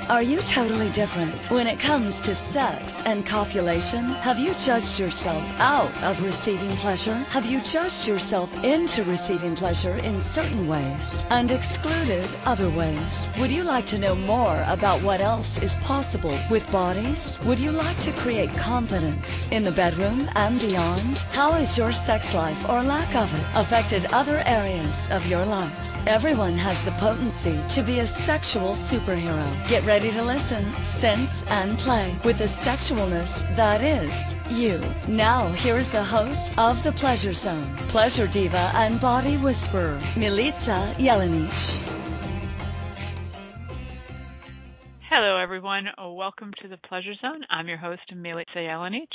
Are you totally different when it comes to sex and copulation? Have you judged yourself out of receiving pleasure? Have you judged yourself into receiving pleasure in certain ways and excluded other ways? Would you like to know more about what else is possible with bodies? Would you like to create confidence in the bedroom and beyond? How has your sex life or lack of it affected other areas of your life? Everyone has the potency to be a sexual superhero. Get ready to listen, sense, and play with the sexualness that is you. Now, here's the host of The Pleasure Zone, pleasure diva and body whisperer, Milica Jelenic. Hello, everyone. Welcome to The Pleasure Zone. I'm your host, Milica Jelenic.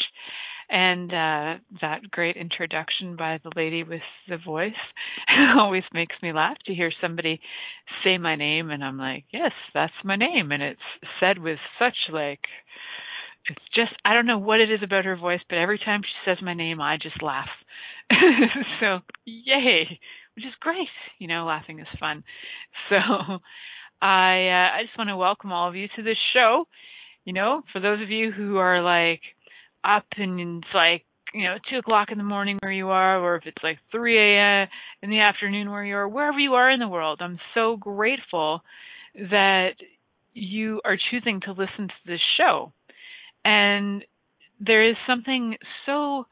And that great introduction by the lady with the voice always makes me laugh to hear somebody say my name, and I'm like, yes, that's my name. And it's said with such it's just, I don't know what it is about her voice, but every time she says my name, I just laugh. So, yay, which is great. You know, laughing is fun. So I just want to welcome all of you to this show. You know, for those of you who are up and it's 2 o'clock in the morning where you are, or if it's 3 a.m. in the afternoon where you are, wherever you are in the world, I'm so grateful that you are choosing to listen to this show. And there is something so,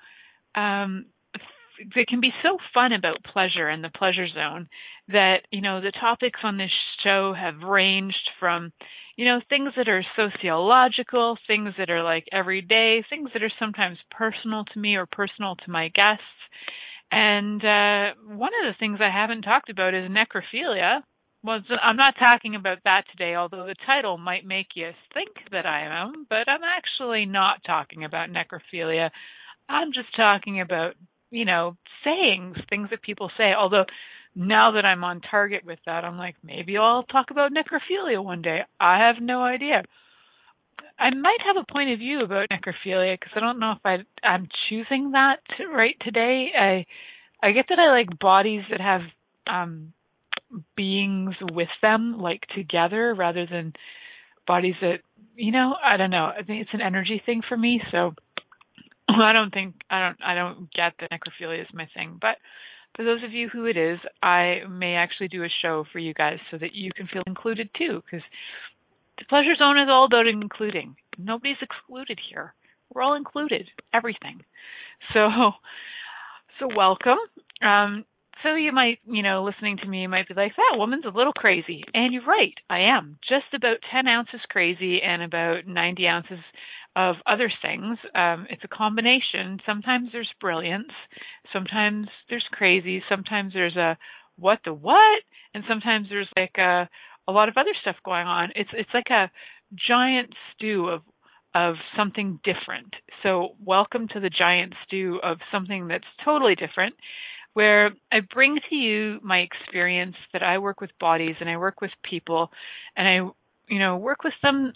that can be so fun about pleasure and the pleasure zone that, the topics on this show have ranged from things that are sociological, things that are everyday, things that are sometimes personal to me or personal to my guests. And one of the things I haven't talked about is necrophilia. Well, I'm not talking about that today, although the title might make you think that I am, but I'm actually not talking about necrophilia. I'm just talking about, sayings, things that people say, although now that I'm on target with that, I'm like, maybe I'll talk about necrophilia one day. I have no idea. I might have a point of view about necrophilia because I don't know if I'm choosing that right today. I get that I like bodies that have beings with them, together, rather than bodies that, I don't know. I think it's an energy thing for me. So I don't get that necrophilia is my thing, but for those of you who it is, I may actually do a show for you guys so that you can feel included too, because the Pleasure Zone is all about including. Nobody's excluded here. We're all included, everything. So welcome. So you might, listening to me, you might be like, that woman's a little crazy. And you're right, I am. Just about 10 ounces crazy and about 90 ounces of other things. It's a combination. Sometimes there's brilliance. Sometimes there's crazy. Sometimes there's a what the what? And sometimes there's a lot of other stuff going on. It's like a giant stew of something different. So welcome to the giant stew of something that's totally different, where I bring to you my experience that I work with bodies and I work with people, and I work with them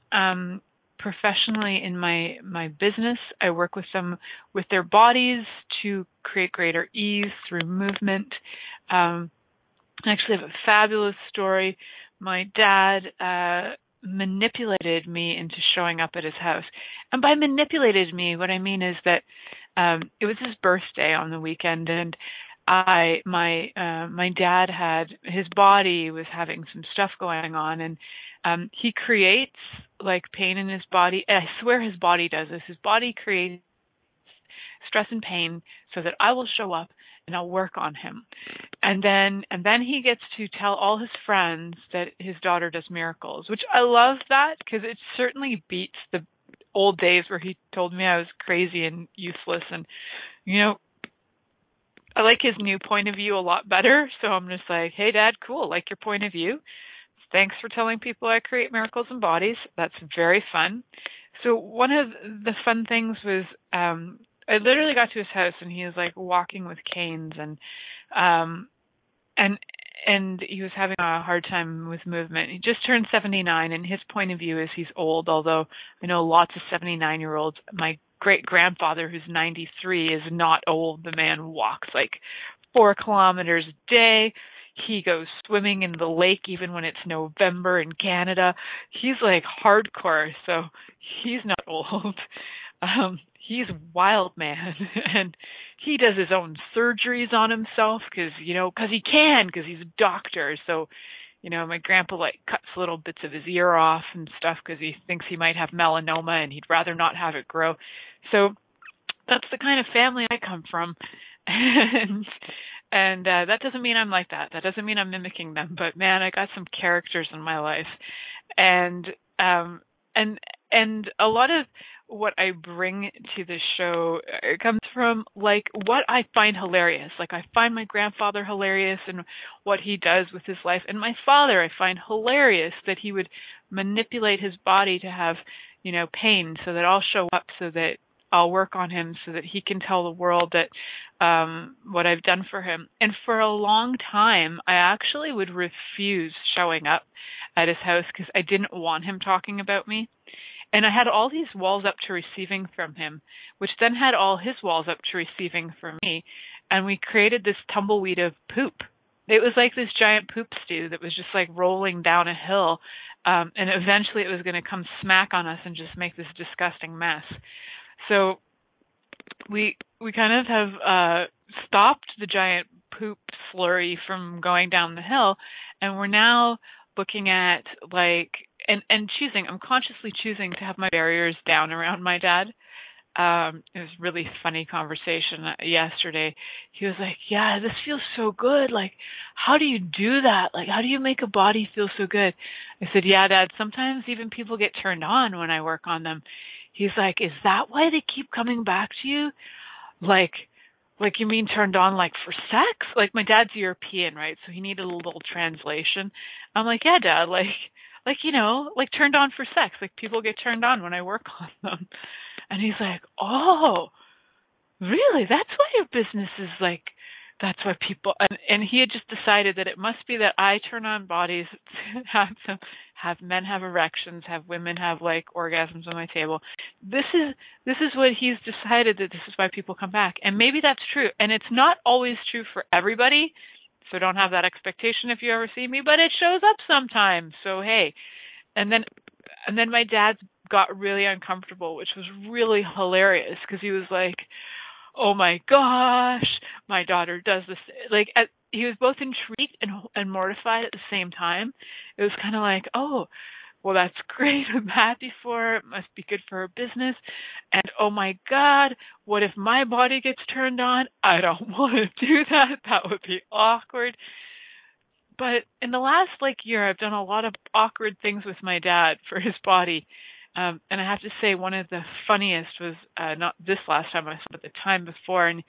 professionally in my business. I work with them with their bodies to create greater ease through movement. I actually have a fabulous story. My dad manipulated me into showing up at his house. And by manipulated me, what I mean is that it was his birthday on the weekend, and my dad had, his body was having some stuff going on, and he creates pain in his body. I swear his body does this. His body creates stress and pain so that I will show up and I'll work on him. And then he gets to tell all his friends that his daughter does miracles, which I love that because it certainly beats the old days where he told me I was crazy and useless. And, I like his new point of view a lot better. So I'm just like, hey, Dad, cool. Like your point of view. Thanks for telling people I create miracles in bodies. That's very fun. So one of the fun things was I literally got to his house and he was walking with canes and he was having a hard time with movement. He just turned 79 and his point of view is he's old, although I know lots of 79-year-olds. My great-grandfather, who's 93, is not old. The man walks 4 kilometers a day. He goes swimming in the lake even when it's November in Canada. He's like hardcore, so he's not old. He's a wild man, and he does his own surgeries on himself because he can, because he's a doctor. So, my grandpa like cuts little bits of his ear off and stuff because he thinks he might have melanoma and he'd rather not have it grow. So that's the kind of family I come from. And that doesn't mean I'm like that. That doesn't mean I'm mimicking them. But man, I got some characters in my life, and a lot of what I bring to the show comes from like what I find hilarious. Like I find my grandfather hilarious and what he does with his life, and my father I find hilarious that he would manipulate his body to have pain so that I'll show up, so that I'll work on him, so that he can tell the world that what I've done for him. And for a long time, I actually would refuse showing up at his house because I didn't want him talking about me. And I had all these walls up to receiving from him, which then had all his walls up to receiving from me. And we created this tumbleweed of poop. It was like this giant poop stew that was just like rolling down a hill. And eventually it was going to come smack on us and just make this disgusting mess. So we kind of have stopped the giant poop slurry from going down the hill, and we're now looking at like and choosing. I'm consciously choosing to have my barriers down around my dad. It was a really funny conversation yesterday. He was like, "Yeah, this feels so good. Like, how do you do that? Like, how do you make a body feel so good?" I said, "Yeah, Dad, sometimes even people get turned on when I work on them." He's like, "Is that why they keep coming back to you? Like you mean turned on like for sex?" Like my dad's European, right? So he needed a little translation. I'm like, "Yeah, Dad, like turned on for sex. Like people get turned on when I work on them." And he's like, "Oh, really? That's why your business is like, that's why people," and he had just decided that it must be that I turn on bodies, have men have erections, have women have like orgasms on my table. This is what he's decided, that this is why people come back. And maybe that's true. And it's not always true for everybody. So don't have that expectation if you ever see me, but it shows up sometimes. So hey. And then my dad got really uncomfortable, which was really hilarious because he was like, "Oh my gosh, my daughter does this." Like he was both intrigued and mortified at the same time. It was kind of like, "Oh, well, that's great. I'm happy for her. It must be good for her business." And oh my God, what if my body gets turned on? I don't want to do that. That would be awkward. But in the last year, I've done a lot of awkward things with my dad for his body. And I have to say one of the funniest was not this last time I saw, but the time before, and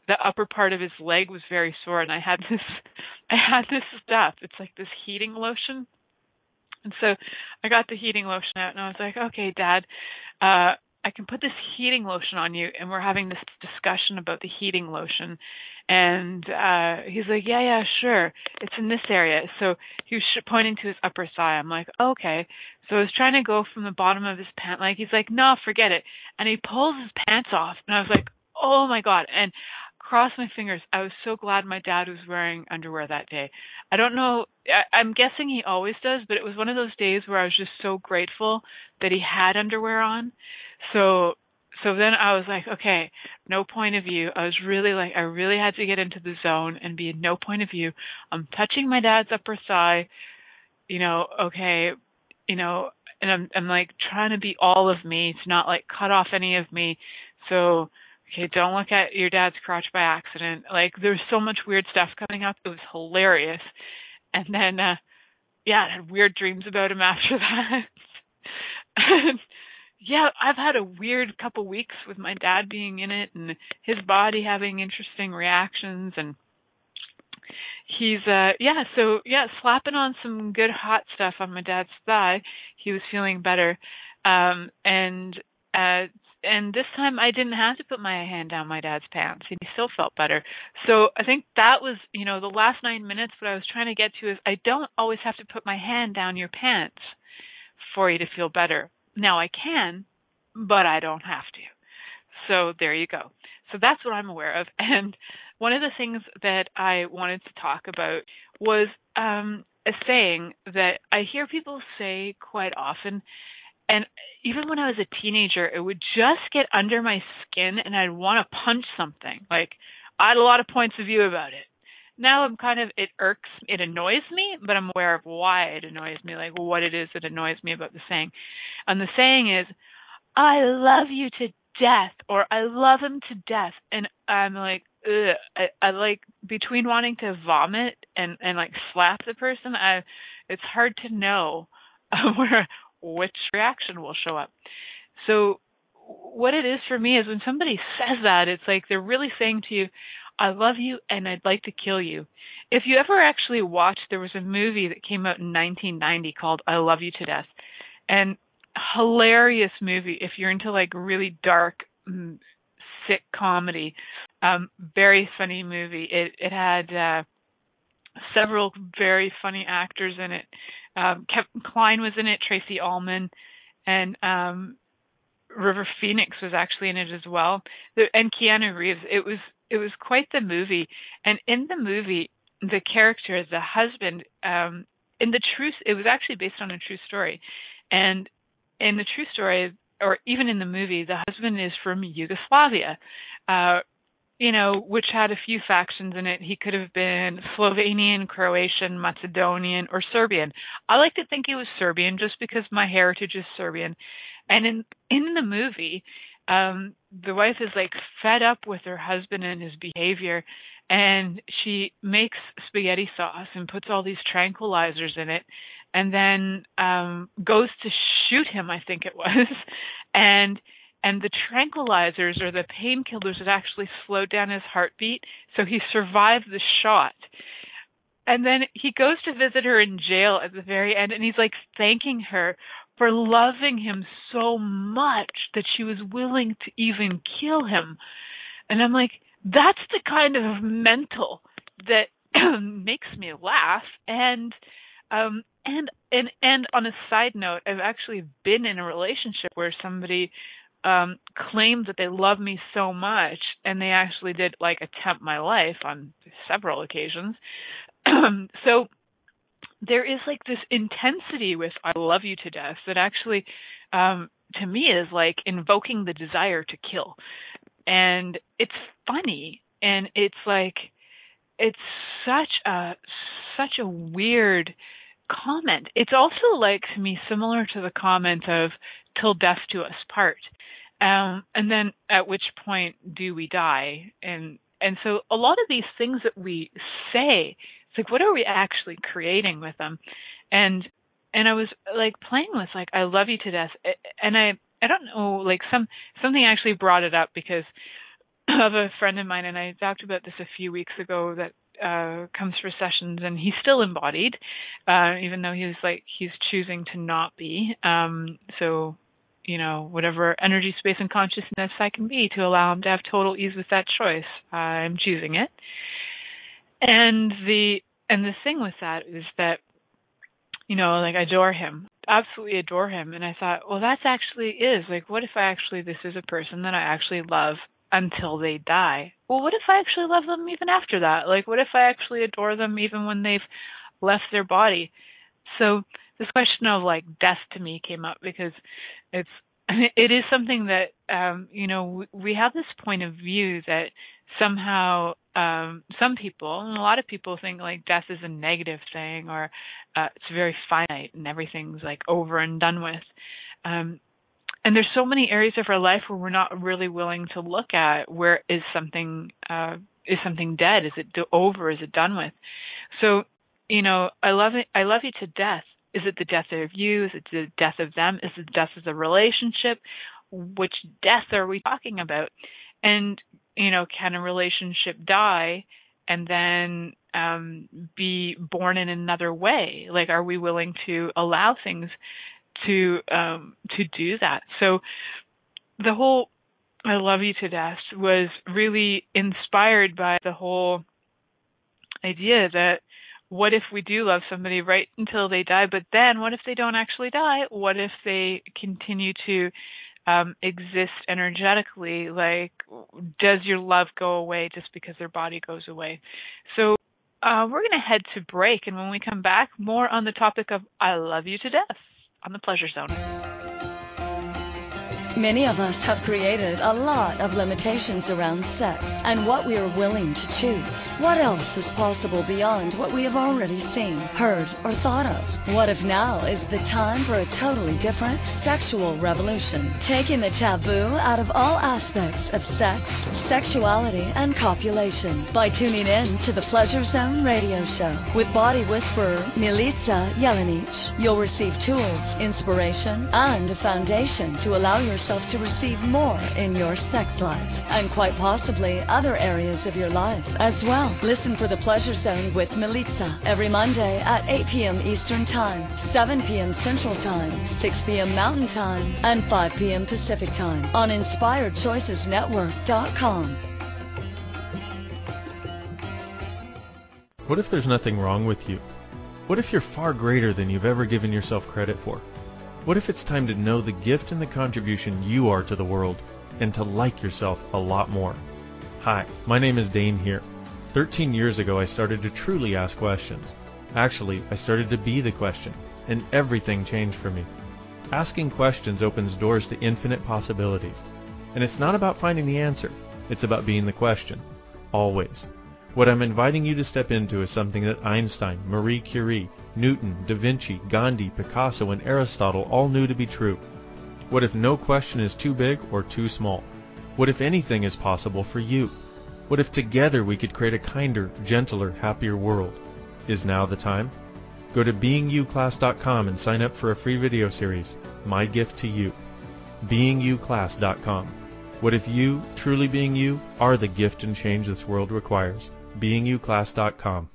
the upper part of his leg was very sore, and I had this stuff. It's like this heating lotion. And so I got the heating lotion out, and I was like, "Okay, Dad, I can put this heating lotion on you." And we're having this discussion about the heating lotion. And he's like, yeah, sure. It's in this area. So he was pointing to his upper thigh. I'm like, okay. So I was trying to go from the bottom of his pant. Like, he's like, "No, forget it." And he pulls his pants off. And I was like, oh my God. And crossed my fingers. I was so glad my dad was wearing underwear that day. I don't know. I'm guessing he always does, but it was one of those days where I was just so grateful that he had underwear on. So then I was like, okay, no point of view. I really had to get into the zone and be in no point of view. I'm touching my dad's upper thigh, okay, and I'm like trying to be all of me to not like cut off any of me. So, okay, don't look at your dad's crotch by accident. Like there's so much weird stuff coming up. It was hilarious. And then, I had weird dreams about him after that. And yeah, I've had a weird couple weeks with my dad being in it and his body having interesting reactions, and he's slapping on some good hot stuff on my dad's thigh. He was feeling better. And this time I didn't have to put my hand down my dad's pants, and he still felt better. So I think that was, the last 9 minutes, what I was trying to get to is I don't always have to put my hand down your pants for you to feel better. Now I can, but I don't have to. So there you go. So that's what I'm aware of. And one of the things that I wanted to talk about was a saying that I hear people say quite often. And even when I was a teenager, it would just get under my skin and I'd want to punch something. Like, I had a lot of points of view about it. Now I'm kind of, it annoys me, but I'm aware of why it annoys me, like what it is that annoys me about the saying. And the saying is, I love you to death, or I love him to death. And I'm like, ugh. I like, between wanting to vomit and like slap the person, it's hard to know which reaction will show up. So what it is for me is when somebody says that, it's like they're really saying to you, I love you and I'd like to kill you. If you ever actually watched, there was a movie that came out in 1990 called I Love You to Death. And hilarious movie if you're into like really dark, sick comedy. Very funny movie. It had several very funny actors in it. Kevin Kline was in it, Tracy Ullman, and River Phoenix was actually in it as well, and Keanu Reeves. It was quite the movie. And in the movie, the character, the husband, it was actually based on a true story. And in the true story, or even in the movie, the husband is from Yugoslavia, which had a few factions in it. He could have been Slovenian, Croatian, Macedonian, or Serbian. I like to think he was Serbian just because my heritage is Serbian. And in the movie, the wife is like fed up with her husband and his behavior, and she makes spaghetti sauce and puts all these tranquilizers in it, and then goes to shoot him, I think it was, and the tranquilizers or the painkillers had actually slowed down his heartbeat, so he survived the shot. And then he goes to visit her in jail at the very end, and he's like thanking her for loving him so much that she was willing to even kill him. And I'm like, that's the kind of mental that makes me laugh. And on a side note, I've actually been in a relationship where somebody claimed that they love me so much, and they actually did like attempt my life on several occasions. So there is like this intensity with I love you to death that actually, to me, is like invoking the desire to kill. And it's funny, and it's like, it's such a weird comment. It's also like, to me, similar to the comment of till death do us part. And then at which point do we die? And so a lot of these things that we say, it's like, what are we actually creating with them? And I was like playing with like, I love you to death. And I don't know, like something actually brought it up because of a friend of mine, and I talked about this a few weeks ago, that comes for sessions, and he's still embodied, even though he's choosing to not be. So, whatever energy, space, and consciousness I can be to allow him to have total ease with that choice, I'm choosing it. And the thing with that is that, like, I adore him, absolutely adore him. And I thought, well, that's actually is like, what if this is a person that I actually love until they die? Well, what if I actually love them even after that? Like, what if I actually adore them even when they've left their body? So this question of like death to me came up because it is something that, we have this point of view that somehow some people, and a lot of people, think like death is a negative thing, or it's very finite and everything's like over and done with. And there's so many areas of our life where we're not really willing to look at where is something dead? Is it over? Is it done with? So, I love you to death. Is it the death of you? Is it the death of them? Is it the death of the relationship? Which death are we talking about? And, can a relationship die and then be born in another way? Like, are we willing to allow things to do that? So the whole I love you to death was really inspired by the whole idea that what if we do love somebody right until they die, but then what if they don't actually die? What if they continue to exist energetically? Like, does your love go away just because their body goes away? So we're going to head to break, and when we come back, more on the topic of I love you to death on the Pleasure Zone. Many of us have created a lot of limitations around sex and what we are willing to choose. What else is possible beyond what we have already seen, heard, or thought of? What if now is the time for a totally different sexual revolution? Taking the taboo out of all aspects of sex, sexuality, and copulation by tuning in to the Pleasure Zone radio show with body whisperer Milica Jelenic. You'll receive tools, inspiration, and a foundation to allow yourself to receive more in your sex life and quite possibly other areas of your life as well. Listen for the Pleasure Zone with Milica every Monday at 8 p.m. Eastern Time, 7 p.m. Central Time, 6 p.m. Mountain Time, and 5 p.m. Pacific Time on InspiredChoicesNetwork.com. What if there's nothing wrong with you? What if you're far greater than you've ever given yourself credit for? What if it's time to know the gift and the contribution you are to the world and to like yourself a lot more? Hi, my name is Dane here. 13 years ago, I started to truly ask questions. Actually, I started to be the question, and everything changed for me. Asking questions opens doors to infinite possibilities. And it's not about finding the answer. It's about being the question. Always. What I'm inviting you to step into is something that Einstein, Marie Curie, Newton, Da Vinci, Gandhi, Picasso, and Aristotle all knew to be true. What if no question is too big or too small? What if anything is possible for you? What if together we could create a kinder, gentler, happier world? Is now the time? Go to beingyouclass.com and sign up for a free video series, My Gift to You. beingyouclass.com. What if you, truly being you, are the gift and change this world requires? beingyouclass.com.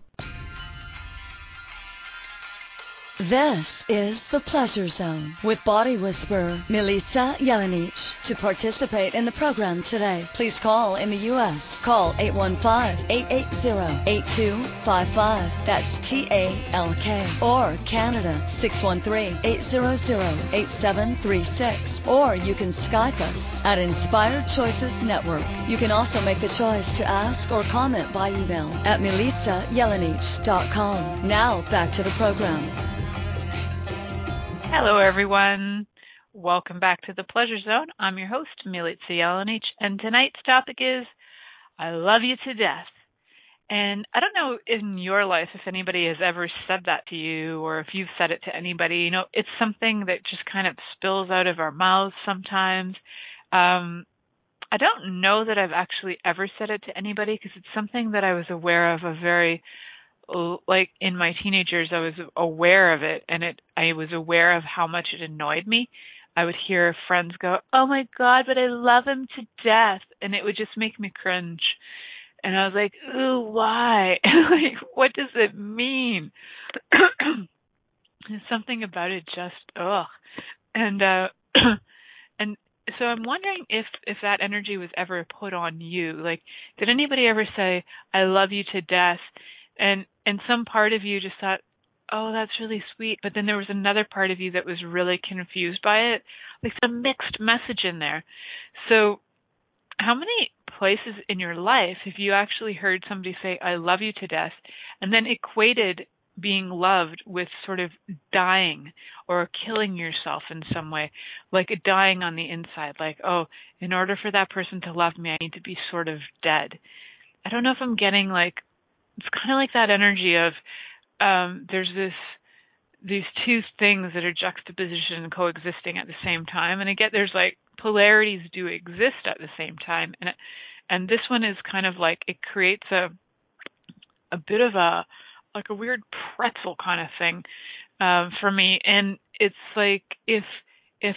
This is the Pleasure Zone with body whisperer Milica Jelenic. To participate in the program today, please call in the U.S. Call 815-880-8255. That's TALK. Or Canada 613-800-8736. Or you can Skype us at Inspired Choices Network. You can also make the choice to ask or comment by email at milicajelenic.com. Now back to the program. Hello, everyone. Welcome back to the Pleasure Zone. I'm your host, Milica Jelenic, and tonight's topic is I love you to death. And I don't know in your life if anybody has ever said that to you or if you've said it to anybody. You know, it's something that just kind of spills out of our mouths sometimes. I don't know that I've actually ever said it to anybody because it's something that I was aware of like in my teenage years, I was aware of it, and I was aware of how much it annoyed me. I would hear friends go, "Oh my God, but I love him to death," and it would just make me cringe. And I was like, "Ooh, why? Like, what does it mean?" There's something about it just ugh. And and so I'm wondering if that energy was ever put on you. Like, did anybody ever say, "I love you to death"? And some part of you just thought, oh, that's really sweet. But then there was another part of you that was really confused by it. Like some mixed message in there. So how many places in your life have you actually heard somebody say, I love you to death, and then equated being loved with sort of dying or killing yourself in some way, like a dying on the inside, like, oh, in order for that person to love me, I need to be sort of dead. I don't know if I'm getting like, it's kind of like that energy of there's these two things that are juxtaposition and coexisting at the same time. And again, there's like polarities do exist at the same time. And this one is kind of like it creates a bit of a weird pretzel kind of thing for me. And it's like if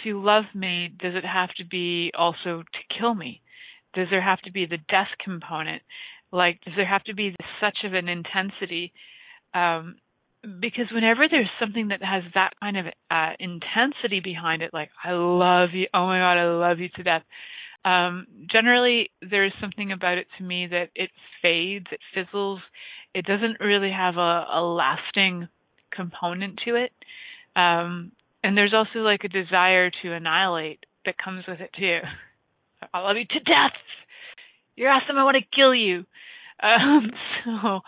you love me, does it have to be also to kill me? Does there have to be the death component? Like, does there have to be such of an intensity? Because whenever there's something that has that kind of intensity behind it, like, I love you, oh my God, I love you to death, generally there's something about it to me that it fades, it fizzles. It doesn't really have a lasting component to it. And there's also like a desire to annihilate that comes with it too. I love you to death. You're awesome. I want to kill you. So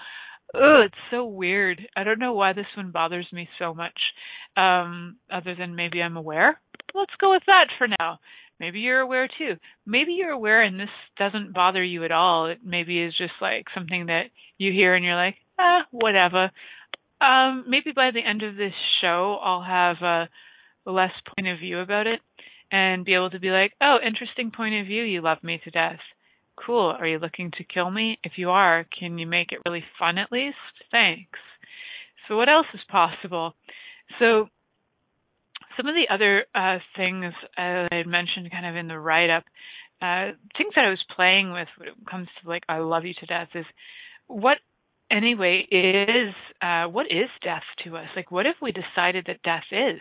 Oh, it's so weird. I don't know why this one bothers me so much, other than maybe I'm aware. Let's go with that for now. Maybe you're aware too. Maybe you're aware and this doesn't bother you at all. It maybe is just like something that you hear and you're like, whatever. Maybe by the end of this show, I'll have a less point of view about it and be able to be like, oh, interesting point of view. You love me to death. Cool. Are you looking to kill me? If you are, can you make it really fun at least? Thanks. So what else is possible? So some of the other things I had mentioned kind of in the write-up, things that I was playing with when it comes to like, I love you to death is what is death to us? Like, what if we decided that death is?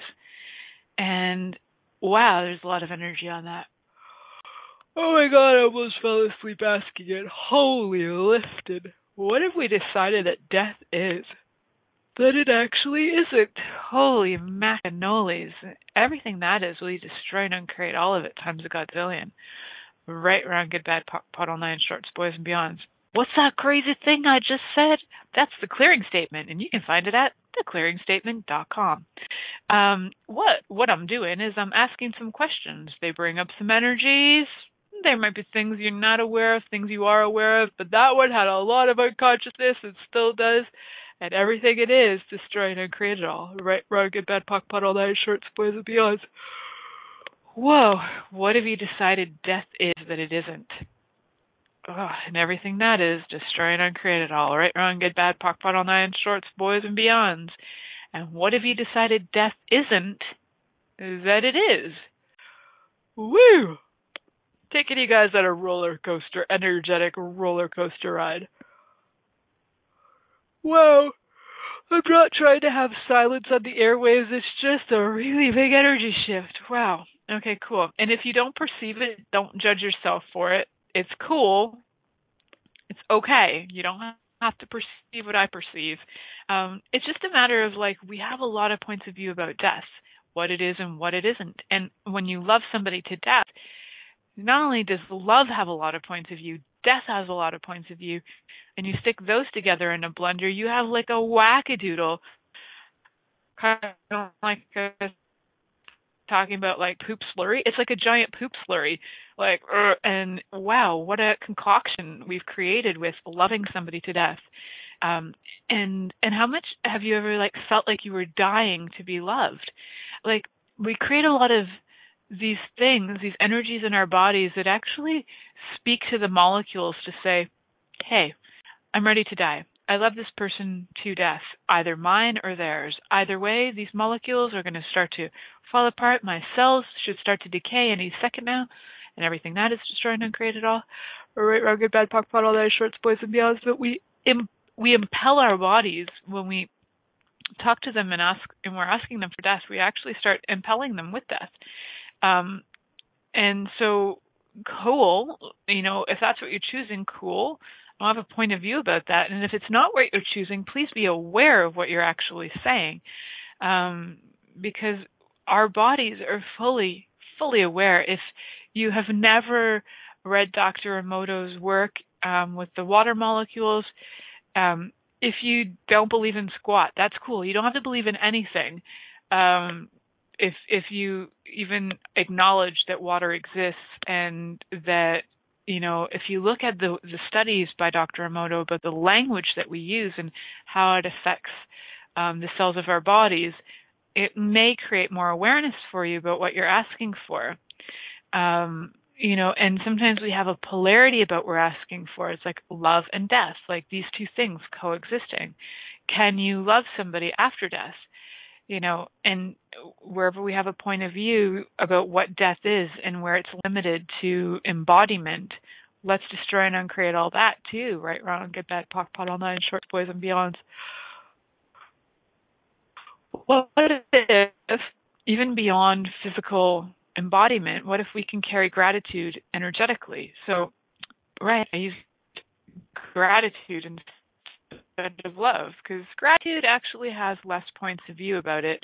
And wow, there's a lot of energy on that. Oh my God, I almost fell asleep asking it. Holy lifted. What if we decided that death is? That it actually isn't. Holy macanoles. Everything that is, will you destroy and uncreate all of it times a godzillion. Right, wrong, good, bad, pot all nine, shorts, boys, and beyonds. What's that crazy thing I just said? That's the clearing statement, and you can find it at theclearingstatement.com. What I'm doing is I'm asking some questions. They bring up some energies. There might be things you're not aware of, things you are aware of, but that one had a lot of unconsciousness and still does. And everything it is, destroy and uncreate it all. Right, wrong, good, bad, pot all nine, shorts, boys, and beyonds. Whoa, what have you decided death is that it isn't? Oh, and everything that is, destroy and uncreate it all. Right, wrong, good, bad, pot all nine, shorts, boys, and beyonds. And what have you decided death isn't that it is? Woo! Taking you guys on a roller coaster, energetic roller coaster ride. Whoa! I'm not trying to have silence on the airwaves. It's just a really big energy shift. Wow. Okay, cool. And if you don't perceive it, don't judge yourself for it. It's cool. It's okay. You don't have to perceive what I perceive. It's just a matter of like, we have a lot of points of view about death, what it is and what it isn't. And when you love somebody to death, not only does love have a lot of points of view, death has a lot of points of view, and you stick those together in a blender, you have like a wackadoodle, kind of like talking about like poop slurry. It's like a giant poop slurry, like, and wow, what a concoction we've created with loving somebody to death. And how much have you ever like felt like you were dying to be loved? Like, we create a lot of these things, these energies in our bodies that actually speak to the molecules to say, hey, I'm ready to die. I love this person to death, either mine or theirs. Either way, these molecules are going to start to fall apart. My cells should start to decay any second now, and everything that is destroyed and uncreated all. Right, wrong, good, bad, pot all that, shorts, boys, and beyonds. But we impel our bodies when we talk to them and we're asking them for death. We actually start impelling them with death. And so, cool, if that's what you're choosing, cool. I'll have a point of view about that. And if it's not what you're choosing, please be aware of what you're actually saying. Because our bodies are fully aware. If you have never read Dr. Emoto's work with the water molecules, if you don't believe in squat, that's cool. You don't have to believe in anything. If you even acknowledge that water exists and that, if you look at the studies by Dr. Emoto about the language that we use and how it affects the cells of our bodies, it may create more awareness for you about what you're asking for. And sometimes we have a polarity about what we're asking for. It's like love and death, like these two things coexisting. Can you love somebody after death? And wherever we have a point of view about what death is and where it's limited to embodiment, let's destroy and uncreate all that too. Right, wrong, good, bad, pot all nine, shorts, boys, and beyonds. What if, even beyond physical embodiment, what if we can carry gratitude energetically? So, right, I use gratitude instead of love, because gratitude actually has less points of view about it.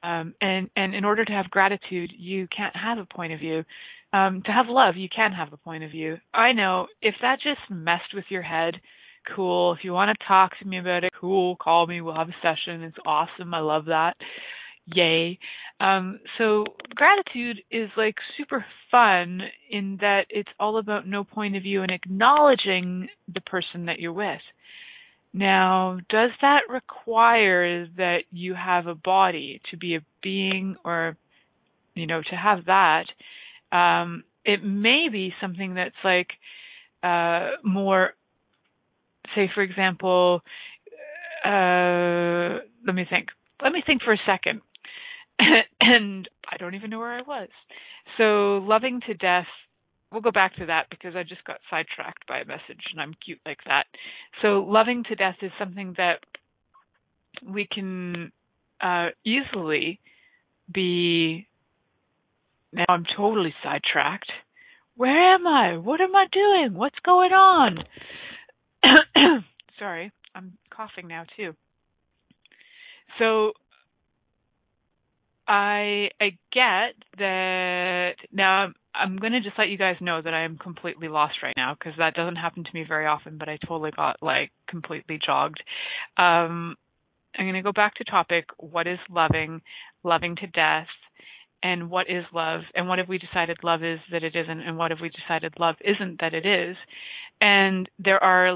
And in order to have gratitude, you can't have a point of view. To have love, you can have a point of view. I know if that just messed with your head, cool. If you want to talk to me about it, cool, call me. We'll have a session. It's awesome. I love that. Yay. So gratitude is like super fun in that it's all about no point of view and acknowledging the person that you're with. Now, does that require that you have a body to be a being or, to have that? It may be something that's like more, say, for example, let me think. Let me think for a second. And I don't even know where I was. So loving to death, we'll go back to that because I just got sidetracked by a message and I'm cute like that. So loving to death is something that we can easily be. Now I'm totally sidetracked. Where am I? What am I doing? What's going on? Sorry, I'm coughing now too. So I get that. Now I'm going to just let you guys know that I am completely lost right now because that doesn't happen to me very often, but I totally got like completely jogged. I'm going to go back to topic. What is loving to death, and what is love, and what have we decided love is that it isn't, and what have we decided love isn't that it is. And there are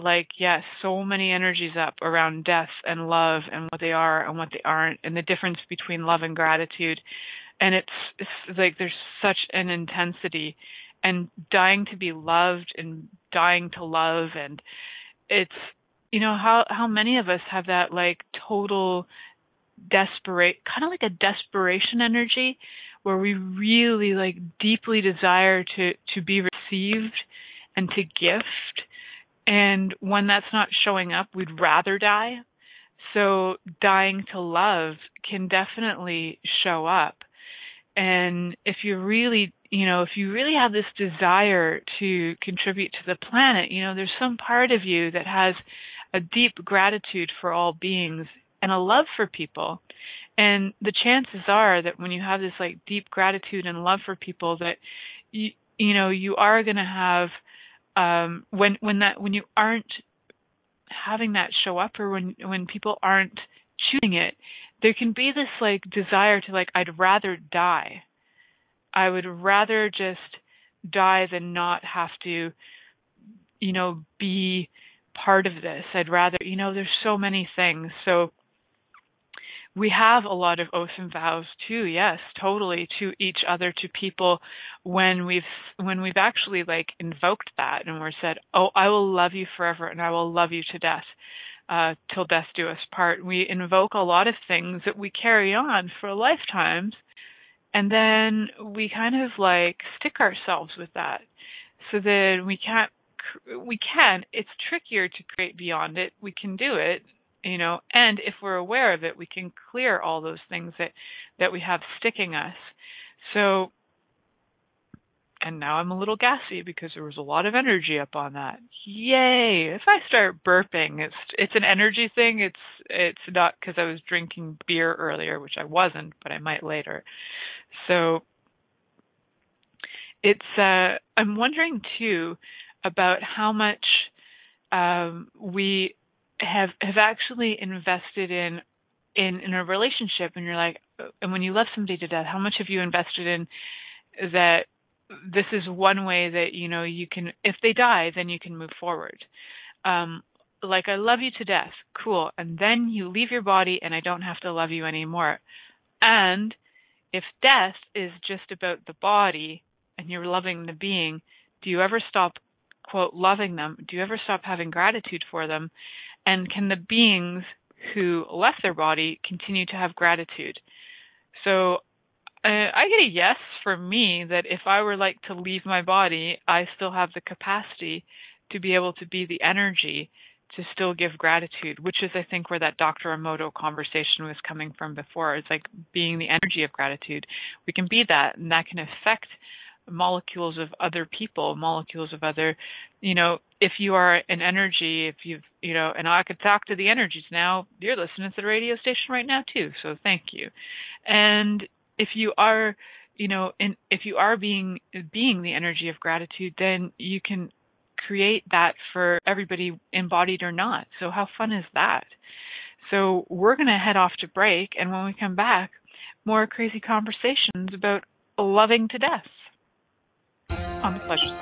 so many energies up around death and love and what they are and what they aren't, and the difference between love and gratitude. And it's like there's such an intensity, and dying to be loved and dying to love, and it's how many of us have that like total kind of like a desperation energy where we really like deeply desire to be received and to gift, and when that's not showing up, we'd rather die. So dying to love can definitely show up. And if you really have this desire to contribute to the planet, there's some part of you that has a deep gratitude for all beings and a love for people. And the chances are that when you have this like deep gratitude and love for people, that you are going to have when you aren't having that show up, or when people aren't choosing it, there can be this like desire to like, I'd rather die. I would rather just die than not have to, be part of this. I'd rather, there's so many things. So we have a lot of oaths and vows too, yes, totally, to each other, to people, when we've actually like invoked that and we're said, oh, I will love you forever and I will love you to death, till death do us part. We invoke a lot of things that we carry on for lifetimes, and then we kind of like stick ourselves with that, so that we can, it's trickier to create beyond it. We can do it, and if we're aware of it, we can clear all those things that we have sticking us. So, and now I'm a little gassy because there was a lot of energy up on that. Yay! If I start burping, it's an energy thing. It's not because I was drinking beer earlier, which I wasn't, but I might later. So it's I'm wondering too about how much we have actually invested in a relationship, and you're like, and when you love somebody to death, how much have you invested in that? This is one way that you can, if they die, then you can move forward. Like, I love you to death, cool, and then you leave your body, and I don't have to love you anymore. And if death is just about the body, and you're loving the being, do you ever stop, quote, loving them? Do you ever stop having gratitude for them? And can the beings who left their body continue to have gratitude? So I get a yes for me, that if I were like to leave my body, I still have the capacity to be able to be the energy to still give gratitude, which is, I think, where that Dr. Emoto conversation was coming from before. It's like being the energy of gratitude. We can be that, and that can affect molecules of other people, molecules of other, if you are an energy, if you've, and I could talk to the energies now. You're listening to the radio station right now too, so thank you. And if you are, if you are being the energy of gratitude, then you can create that for everybody, embodied or not. So how fun is that? So we're going to head off to break, and when we come back, more crazy conversations about loving to death on the Pleasure Zone.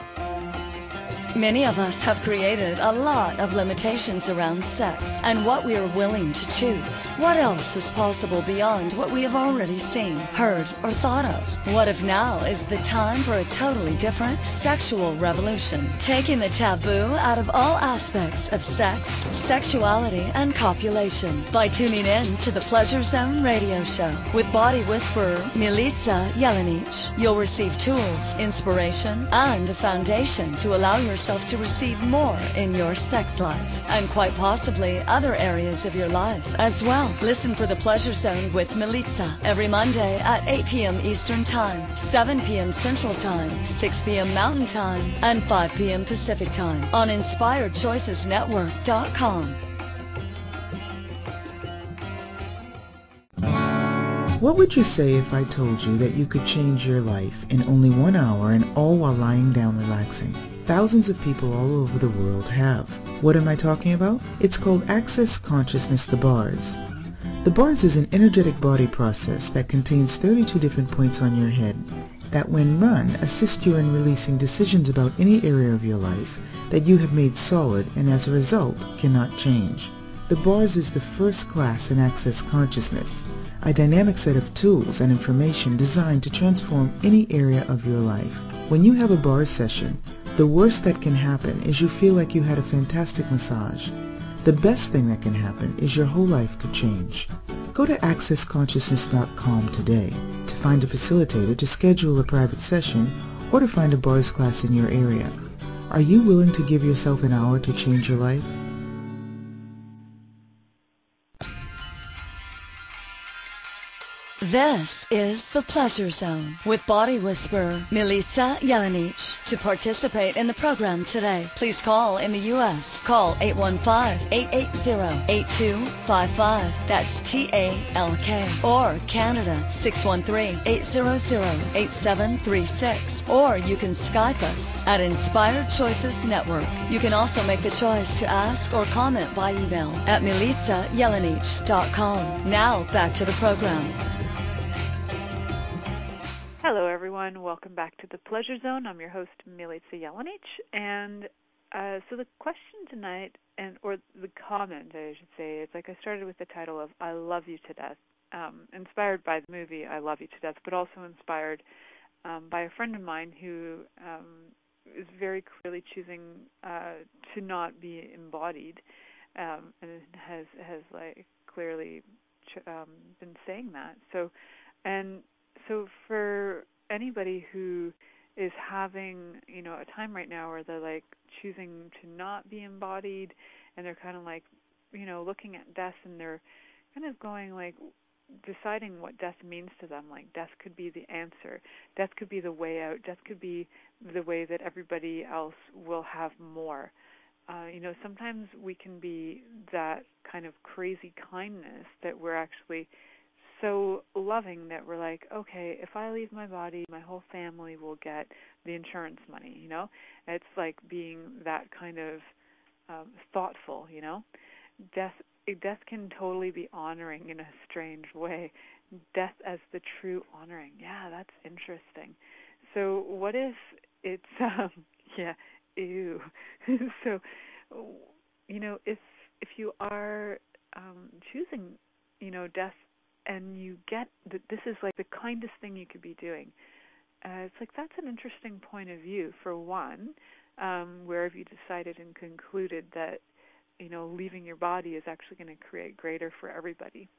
Many of us have created a lot of limitations around sex and what we are willing to choose. What else is possible beyond what we have already seen, heard, or thought of? What if now is the time for a totally different sexual revolution, taking the taboo out of all aspects of sex, sexuality, and copulation by tuning in to the Pleasure Zone radio show with body whisperer Milica Jelenic. You'll receive tools, inspiration, and a foundation to allow yourself to receive more in your sex life and quite possibly other areas of your life as well. Listen for the Pleasure Zone with Milica every Monday at 8 p.m. Eastern Time, 7 p.m. Central Time, 6 p.m. Mountain Time, and 5 p.m. Pacific Time on InspiredChoicesNetwork.com. What would you say if I told you that you could change your life in only 1 hour and all while lying down relaxing? Thousands of people all over the world have. What am I talking about? It's called Access Consciousness, the bars. The bars is an energetic body process that contains 32 different points on your head that when run assist you in releasing decisions about any area of your life that you have made solid and as a result cannot change. The bars is the first class in Access Consciousness, a dynamic set of tools and information designed to transform any area of your life. When you have a bars session, the worst that can happen is you feel like you had a fantastic massage. The best thing that can happen is your whole life could change. Go to accessconsciousness.com today to find a facilitator to schedule a private session or to find a bars class in your area. Are you willing to give yourself an hour to change your life? This is the Pleasure Zone with body whisperer Milica Jelenic. To participate in the program today, please call in the U.S. Call 815-880-8255. That's TALK. Or Canada 613-800-8736. Or you can Skype us at Inspired Choices Network. You can also make the choice to ask or comment by email at milicajelenic.com. Now back to the program. Hello, everyone. Welcome back to the Pleasure Zone. I'm your host, Milica Jelenic, and so the question tonight, or the comment, I should say, it's like I started with the title of "I Love You to Death," inspired by the movie "I Love You to Death," but also inspired by a friend of mine who is very clearly choosing to not be embodied, and has like clearly been saying that. So for anybody who is having, a time right now where they're like choosing to not be embodied, and they're kind of like, looking at death, and they're kind of going like, deciding what death means to them. Like death could be the answer. Death could be the way out. Death could be the way that everybody else will have more. Sometimes we can be that kind of crazy kindness that we're actually so loving that we're like, okay, if I leave my body, my whole family will get the insurance money, It's like being that kind of thoughtful, Death can totally be honoring in a strange way. Death as the true honoring. Yeah, that's interesting. So what if it's, ew. So, if you are choosing, death, and you get that this is like the kindest thing you could be doing. It's like that's an interesting point of view. For one, where have you decided and concluded that, leaving your body is actually going to create greater for everybody?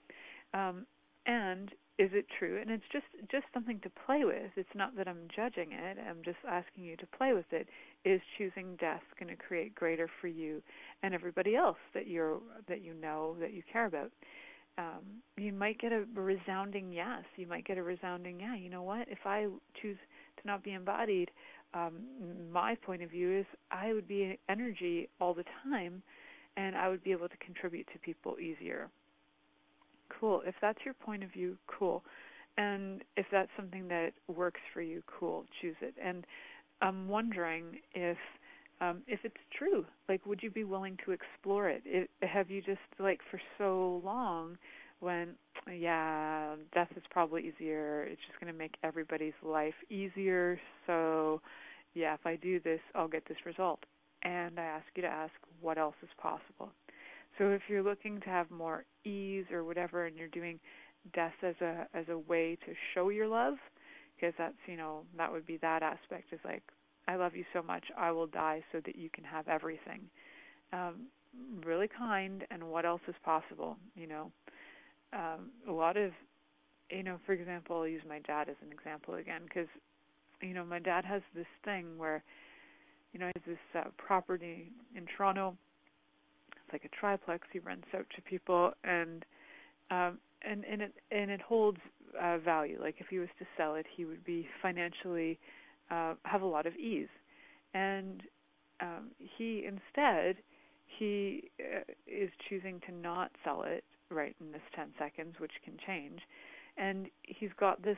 And is it true? And it's just something to play with. It's not that I'm judging it. I'm just asking you to play with it. Is choosing death going to create greater for you and everybody else that you care about? You might get a resounding yes. You might get a resounding, yeah, you know what? If I choose to not be embodied, my point of view is I would be energy all the time, and I would be able to contribute to people easier. Cool. If that's your point of view, cool. And if that's something that works for you, cool. Choose it. And I'm wondering if if it's true. Like, would you be willing to explore it? Have you just, like, for so long when, yeah, death is probably easier, it's just going to make everybody's life easier, so, yeah, if I do this, I'll get this result. And I ask you to ask, what else is possible? So if you're looking to have more ease or whatever, and you're doing death as a way to show your love, because that's, that would be that aspect, is like, I love you so much, I will die so that you can have everything. Really kind, and what else is possible? A lot of, for example, I'll use my dad as an example again, because, my dad has this thing where, he has this property in Toronto. It's like a triplex he rents out to people, and it holds value. Like, if he was to sell it, he would be financially have a lot of ease. And he is choosing to not sell it right in this 10 seconds, which can change. And he's got this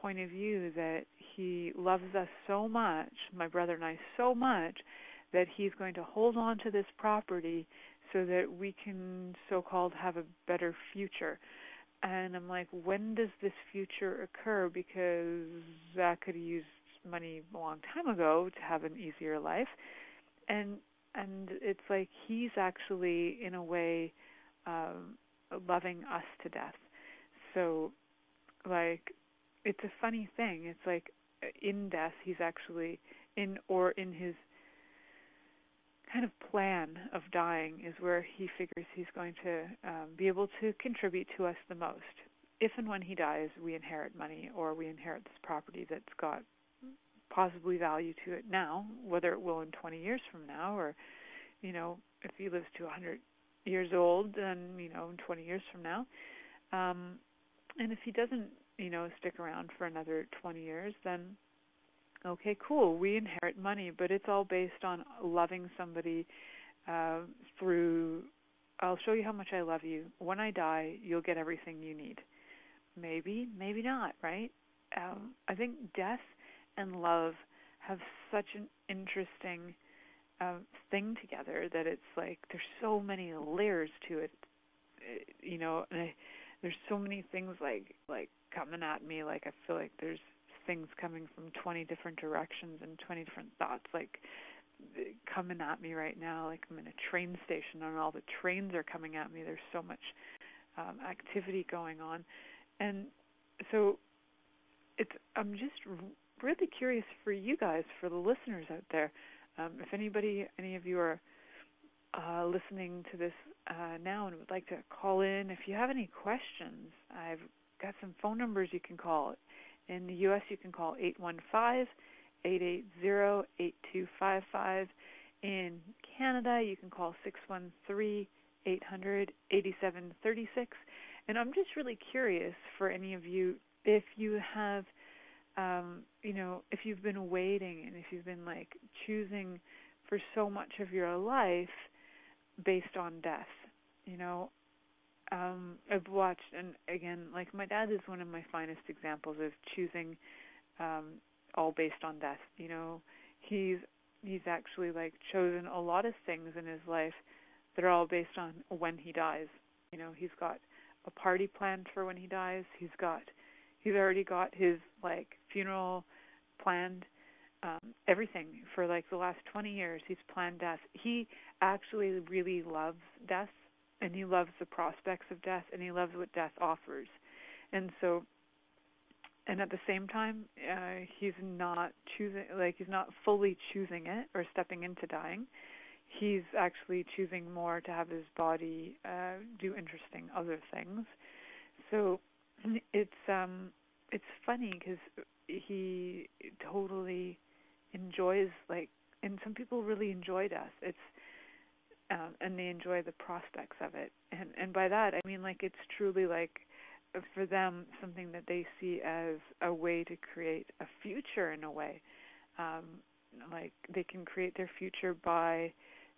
point of view that he loves us so much, my brother and I so much, that he's going to hold on to this property so that we can so-called have a better future. And I'm like, when does this future occur? Because Zach could have used money a long time ago to have an easier life. And it's like he's actually, in a way, loving us to death. So, like, it's a funny thing. It's like, in death, he's actually in his kind of plan of dying is where he figures he's going to be able to contribute to us the most. If and when he dies, we inherit money, or we inherit this property that's got possibly value to it now, whether it will in 20 years from now, or, if he lives to 100 years old, then, in 20 years from now. And if he doesn't, stick around for another 20 years, then okay, cool, we inherit money, but it's all based on loving somebody through, I'll show you how much I love you. When I die, you'll get everything you need. Maybe, maybe not, right? I think death and love have such an interesting thing together that it's like there's so many layers to it, and there's so many things like coming at me. Like, I feel like there's things coming from 20 different directions and 20 different thoughts, like, coming at me right now. Like, I'm in a train station and all the trains are coming at me. There's so much activity going on. And so I'm just really curious for you guys, for the listeners out there, if any of you are listening to this now and would like to call in, if you have any questions, I've got some phone numbers you can call. In the U.S., you can call 815-880-8255. In Canada, you can call 613-800-8736. And I'm just really curious for any of you, if you have, if you've been waiting and if you've been, like, choosing for so much of your life based on death, I've watched, and again, like, my dad is one of my finest examples of choosing all based on death. He's actually, like, chosen a lot of things in his life that are all based on when he dies. He's got a party planned for when he dies. He's already got his, like, funeral planned. Everything for, like, the last 20 years, he's planned death. He actually really loves death, and he loves the prospects of death, and he loves what death offers. And so, and at the same time, he's not fully choosing it or stepping into dying. He's actually choosing more to have his body do interesting other things. So it's funny because he totally enjoys, like, and some people really enjoy death. And they enjoy the prospects of it. And by that, I mean, like, it's truly, like, for them, something that they see as a way to create a future in a way. Like, they can create their future by,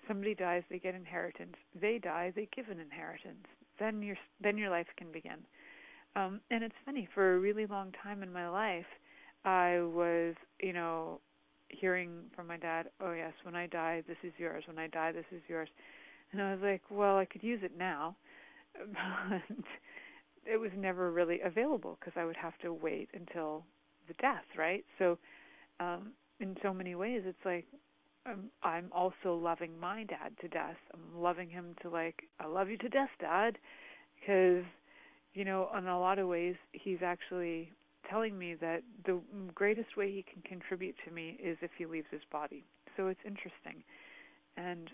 somebody dies, they get inheritance. They die, they give an inheritance. Then your life can begin. And it's funny, for a really long time in my life, I was, hearing from my dad, oh yes, when I die, this is yours. When I die, this is yours. And I was like, well, I could use it now. But it was never really available because I would have to wait until the death, right? So in so many ways, it's like I'm also loving my dad to death. I'm loving him to I love you to death, Dad, because, in a lot of ways, he's actually telling me that the greatest way he can contribute to me is if he leaves his body. So it's interesting. And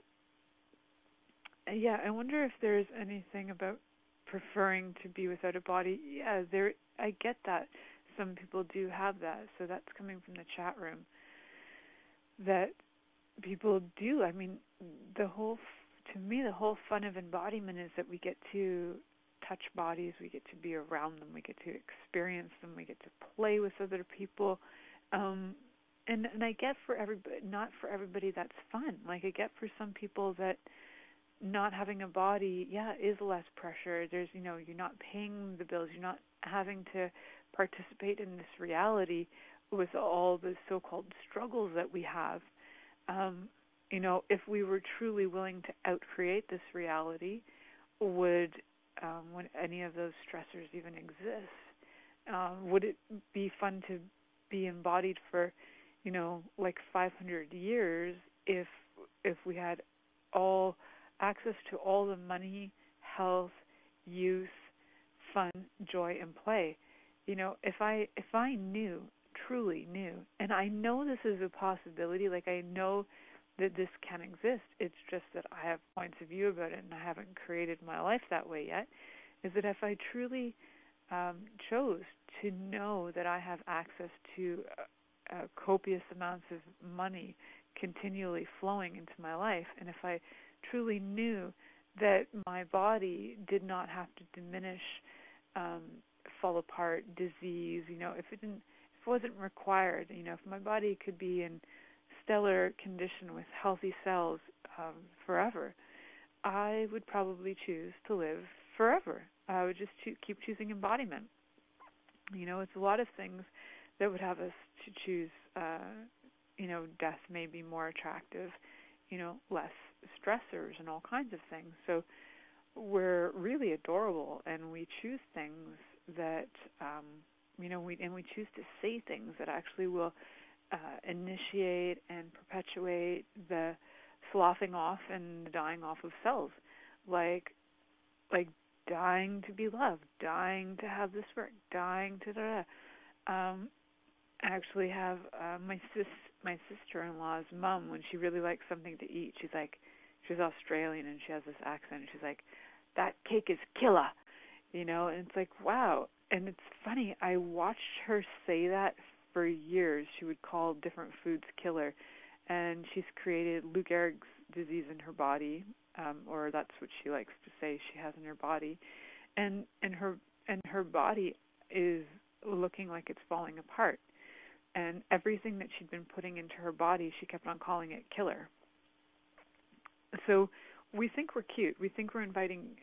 yeah, I wonder if there's anything about preferring to be without a body. Yeah, I get that. Some people do have that. So that's coming from the chat room. That people do. I mean, to me, the whole fun of embodiment is that we get to touch bodies, we get to be around them, we get to experience them, we get to play with other people. And I get for everybody, not for everybody that's fun. I get for some people that not having a body, is less pressure. There's, you're not paying the bills, you're not having to participate in this reality with all the so-called struggles that we have. If we were truly willing to outcreate this reality, would any of those stressors even exist? Would it be fun to be embodied for, 500 years if we had all access to all the money, health, youth, fun, joy, and play? If I truly knew, and I know this is a possibility, I know that this can exist, it's just that I have points of view about it and I haven't created my life that way yet, is that if I truly chose to know that I have access to copious amounts of money continually flowing into my life, and if I truly knew that my body did not have to diminish, fall apart, disease, if it wasn't required, if my body could be in stellar condition with healthy cells forever, I would probably choose to live forever. I would just keep choosing embodiment. It's a lot of things that would have us to choose, death may be more attractive, less stressors and all kinds of things. So we're really adorable, and we choose things that, we choose to say things that actually will initiate and perpetuate the sloughing off and the dying off of cells, like dying to be loved, dying to have this work, dying to I actually have my sister-in-law's mom, when she really likes something to eat, she's Australian and she has this accent, and she's like, that cake is killer, and it's like, wow. And it's funny, I watched her say that for years. She would call different foods killer, and she's created Lou Gehrig's disease in her body, or that's what she likes to say she has in her body, and her body is looking like it's falling apart, and everything that she'd been putting into her body, she kept on calling it killer. So we think we're cute. We think we're inviting,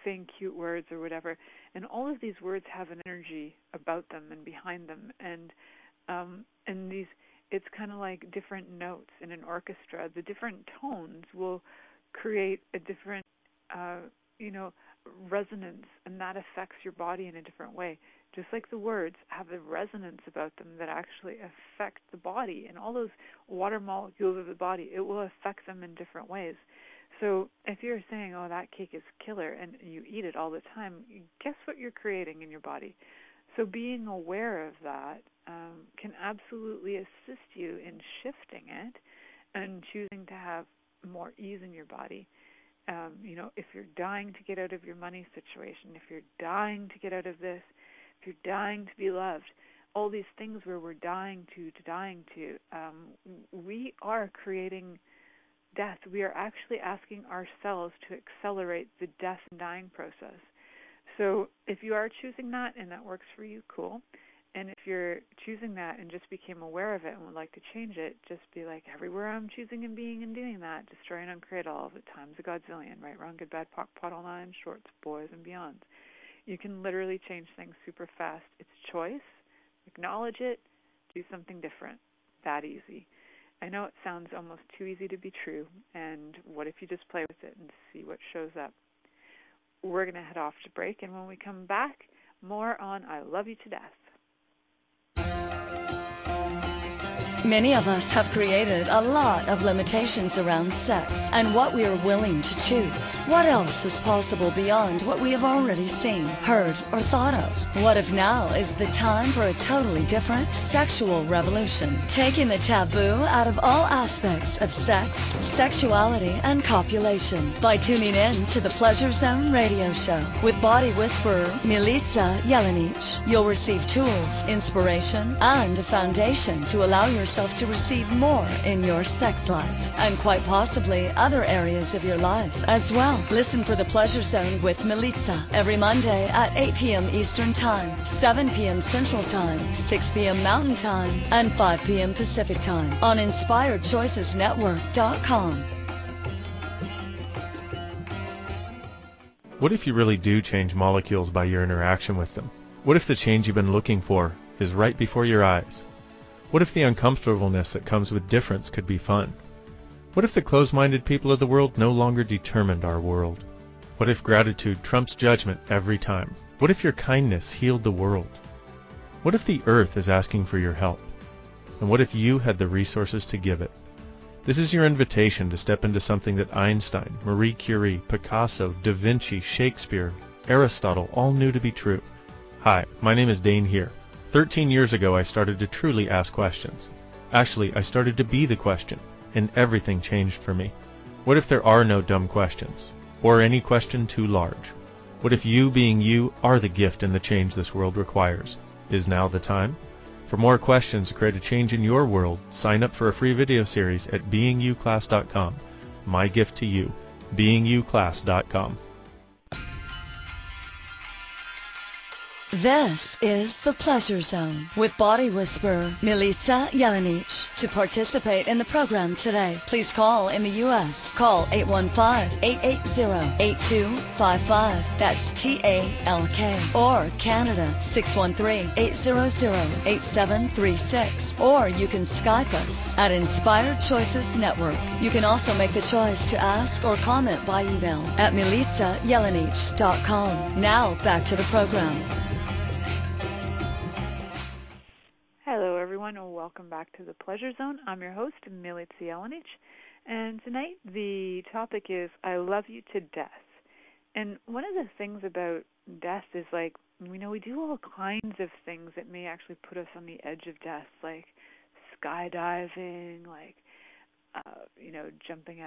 saying cute words or whatever. And all of these words have an energy about them and behind them. And these, it's kind of like different notes in an orchestra. The different tones will create a different, resonance, and that affects your body in a different way. Just like the words have a resonance about them that actually affect the body, and all those water molecules of the body, it will affect them in different ways. So if you're saying, oh, that cake is killer, and you eat it all the time, guess what you're creating in your body? So being aware of that can absolutely assist you in shifting it and choosing to have more ease in your body. If you're dying to get out of your money situation, if you're dying to get out of this, if you're dying to be loved, all these things where we're dying to, we are creating death. We are actually asking ourselves to accelerate the death and dying process. So if you are choosing that and that works for you, cool. And if you're choosing that and just became aware of it and would like to change it, just be like, everywhere I'm choosing and being and doing that, destroy and uncreate all of it, times a godzillion, right, wrong, good, bad, POC, pot, all nine, shorts, boys, and beyonds. You can literally change things super fast. It's choice. Acknowledge it. Do something different. that easy. I know it sounds almost too easy to be true, and what if you just play with it and see what shows up? We're going to head off to break, and when we come back, more on I Love You to Death. Many of us have created a lot of limitations around sex and what we are willing to choose. What else is possible beyond what we have already seen, heard, or thought of? What if now is the time for a totally different sexual revolution, taking the taboo out of all aspects of sex, sexuality, and copulation by tuning in to the Pleasure Zone radio show with body whisperer Milica Jelenic. You'll receive tools, inspiration, and a foundation to allow yourself to receive more in your sex life and quite possibly other areas of your life as well. Listen for the Pleasure Zone with Milica every Monday at 8 p.m. Eastern Time, 7 p.m. Central Time, 6 p.m. Mountain Time, and 5 p.m. Pacific Time on InspiredChoicesNetwork.com. What if you really do change molecules by your interaction with them? What if the change you've been looking for is right before your eyes? What if the uncomfortableness that comes with difference could be fun? What if the closed-minded people of the world no longer determined our world? What if gratitude trumps judgment every time? What if your kindness healed the world? What if the earth is asking for your help? And what if you had the resources to give it? This is your invitation to step into something that Einstein, Marie Curie, Picasso, Da Vinci, Shakespeare, Aristotle all knew to be true. Hi, my name is Dane here. 13 years ago, I started to truly ask questions. Actually, I started to be the question, and everything changed for me. What if there are no dumb questions, or any question too large? What if you being you are the gift and the change this world requires? Is now the time? For more questions to create a change in your world, sign up for a free video series at beingyouclass.com. My gift to you, beingyouclass.com. This is the Pleasure Zone with body whisperer Milica Jelenic. To participate in the program today, please call in the U.S. Call 815-880-8255. That's TALK. Or Canada 613-800-8736. Or you can Skype us at Inspired Choices Network. You can also make the choice to ask or comment by email at milicajelenic.com. Now back to the program. Hello, everyone, and welcome back to the Pleasure Zone. I'm your host, Milica Jelenic, and tonight the topic is I Love You to Death. And one of the things about death is, like, we do all kinds of things that may actually put us on the edge of death, like skydiving, like, jumping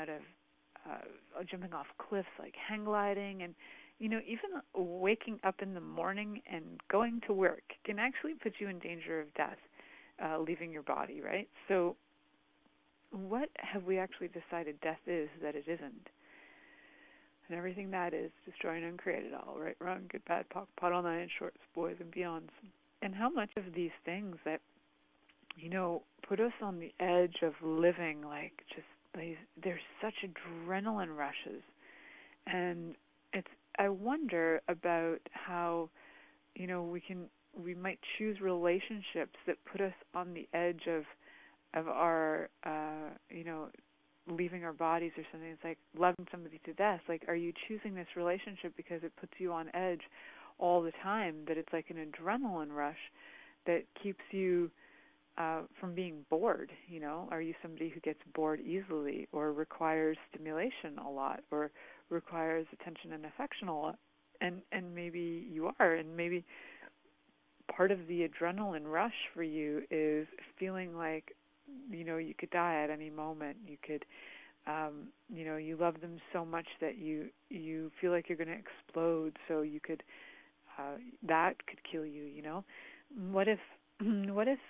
off cliffs, like hang gliding, and even waking up in the morning and going to work can actually put you in danger of death, leaving your body, right? So what have we actually decided death is that it isn't? And everything that is, destroy and uncreate it all, right, wrong, good, bad, pot all nine shorts, boys and beyonds. And how much of these things that, put us on the edge of living, like, just, there's such adrenaline rushes. And I wonder about how, we might choose relationships that put us on the edge of our, leaving our bodies or something. It's like loving somebody to death. Like, are you choosing this relationship because it puts you on edge all the time, that it's like an adrenaline rush that keeps you from being bored? Are you somebody who gets bored easily, or requires stimulation a lot, or requires attention and affection a lot? And maybe you are, and maybe part of the adrenaline rush for you is feeling like, you could die at any moment. You could, you love them so much that you feel like you're going to explode. So you could, that could kill you. What if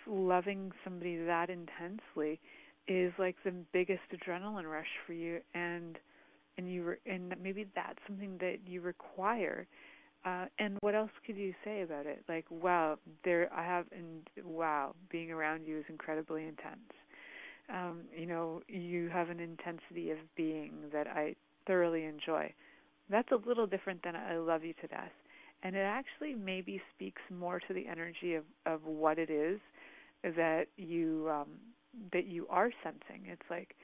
loving somebody that intensely is like the biggest adrenaline rush for you, and maybe that's something that you require. And what else could you say about it? Like, wow, being around you is incredibly intense. You have an intensity of being that I thoroughly enjoy. That's a little different than I love you to death. And it actually maybe speaks more to the energy of what it is that you that you are sensing. It's like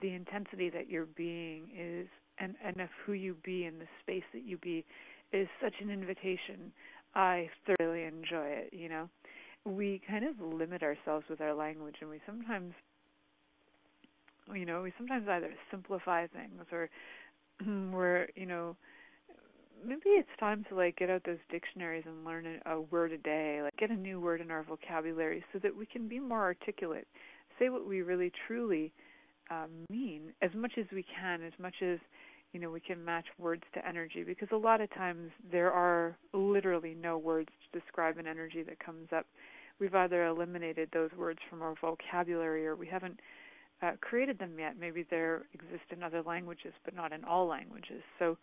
the intensity that your being is, and of who you be in the space that you be, is such an invitation. I thoroughly enjoy it. We kind of limit ourselves with our language, and we sometimes either simplify things, or we're, maybe it's time to get out those dictionaries and learn a word a day, get a new word in our vocabulary so that we can be more articulate, say what we really truly mean as much as we can, as much as we can match words to energy, because a lot of times there are literally no words to describe an energy that comes up. We've either eliminated those words from our vocabulary, or we haven't created them yet. Maybe they exist in other languages, but not in all languages. So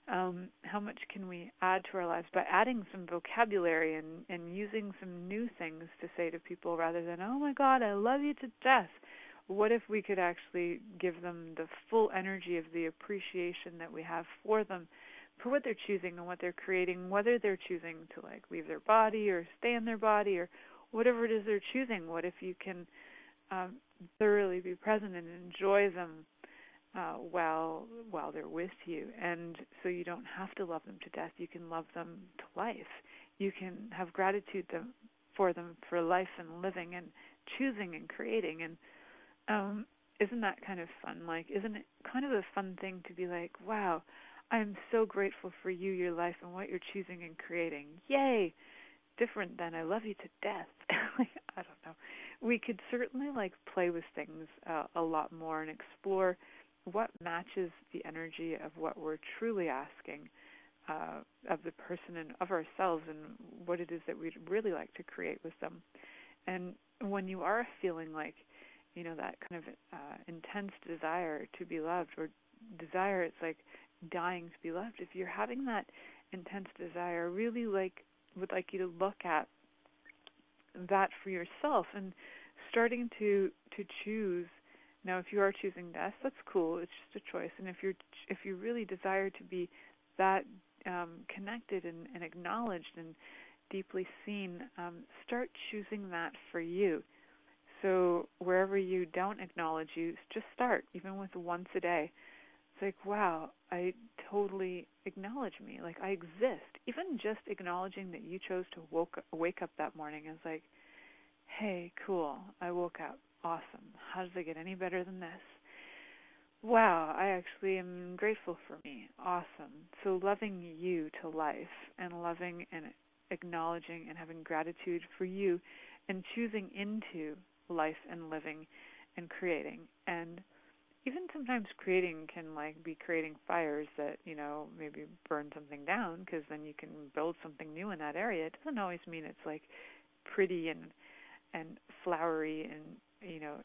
how much can we add to our lives by adding some vocabulary and using some new things to say to people, rather than, oh my God, I love you to death? What if we could actually give them the full energy of the appreciation that we have for them, for what they're choosing and what they're creating, whether they're choosing to leave their body or stay in their body or whatever it is they're choosing? What if you can thoroughly be present and enjoy them while they're with you? And so you don't have to love them to death. You can love them to life. You can have gratitude for them for life and living and choosing and creating. And isn't that kind of fun? Isn't it kind of a fun thing to be like, wow, I'm so grateful for you, your life, and what you're choosing and creating. Yay! Different than I love you to death. I don't know. We could certainly play with things a lot more and explore what matches the energy of what we're truly asking of the person and of ourselves, and what it is that we'd really like to create with them. And when you are feeling that kind of intense desire to be loved, or desire, it's like dying to be loved. If you're having that intense desire, really would like you to look at that for yourself and starting to choose. Now, if you are choosing death, that's cool. It's just a choice. And if you really desire to be that connected and acknowledged and deeply seen, start choosing that for you. So wherever you don't acknowledge you, just start, even with once a day. It's like, wow, I totally acknowledge me. I exist. Even just acknowledging that you chose to wake up that morning is like, hey, cool, I woke up. Awesome. How does it get any better than this? Wow, I actually am grateful for me. Awesome. So loving you to life, and loving and acknowledging and having gratitude for you, and choosing into life and living and creating. And even sometimes creating can be creating fires that, maybe burn something down, because then you can build something new in that area. It doesn't always mean it's pretty and flowery and,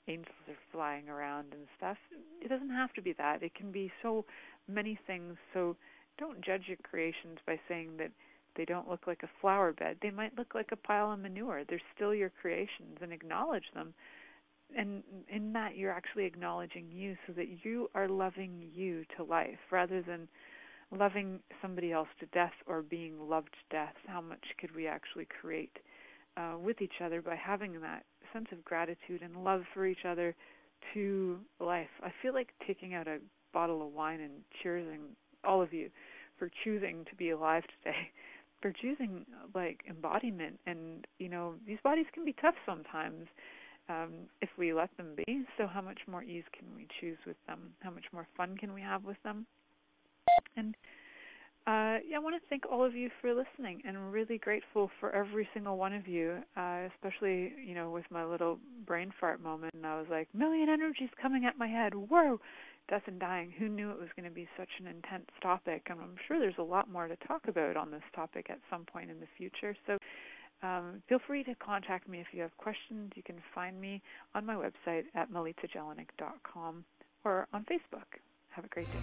angels are flying around and stuff. It doesn't have to be that. It can be so many things. So don't judge your creations by saying that they don't look like a flower bed. They might look like a pile of manure. They're still your creations, and acknowledge them. And in that, you're actually acknowledging you, so that you are loving you to life, rather than loving somebody else to death or being loved to death. How much could we actually create with each other by having that sense of gratitude and love for each other to life? I feel like taking out a bottle of wine and cheersing all of you for choosing to be alive today, for choosing embodiment. And these bodies can be tough sometimes if we let them be. So how much more ease can we choose with them? How much more fun can we have with them? And I want to thank all of you for listening, and I'm really grateful for every single one of you, especially, with my little brain fart moment. And I was like, million energies coming at my head. Whoa, death and dying. Who knew it was going to be such an intense topic? And I'm sure there's a lot more to talk about on this topic at some point in the future. So feel free to contact me if you have questions. You can find me on my website at milicajelenic.com or on Facebook. Have a great day.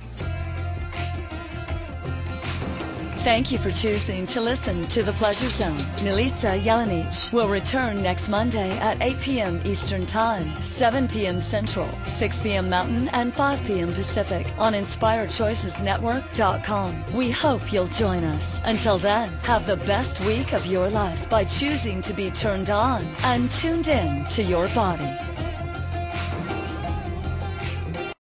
Thank you for choosing to listen to The Pleasure Zone. Milica Jelenic will return next Monday at 8 p.m. Eastern Time, 7 p.m. Central, 6 p.m. Mountain, and 5 p.m. Pacific on InspiredChoicesNetwork.com. We hope you'll join us. Until then, have the best week of your life by choosing to be turned on and tuned in to your body.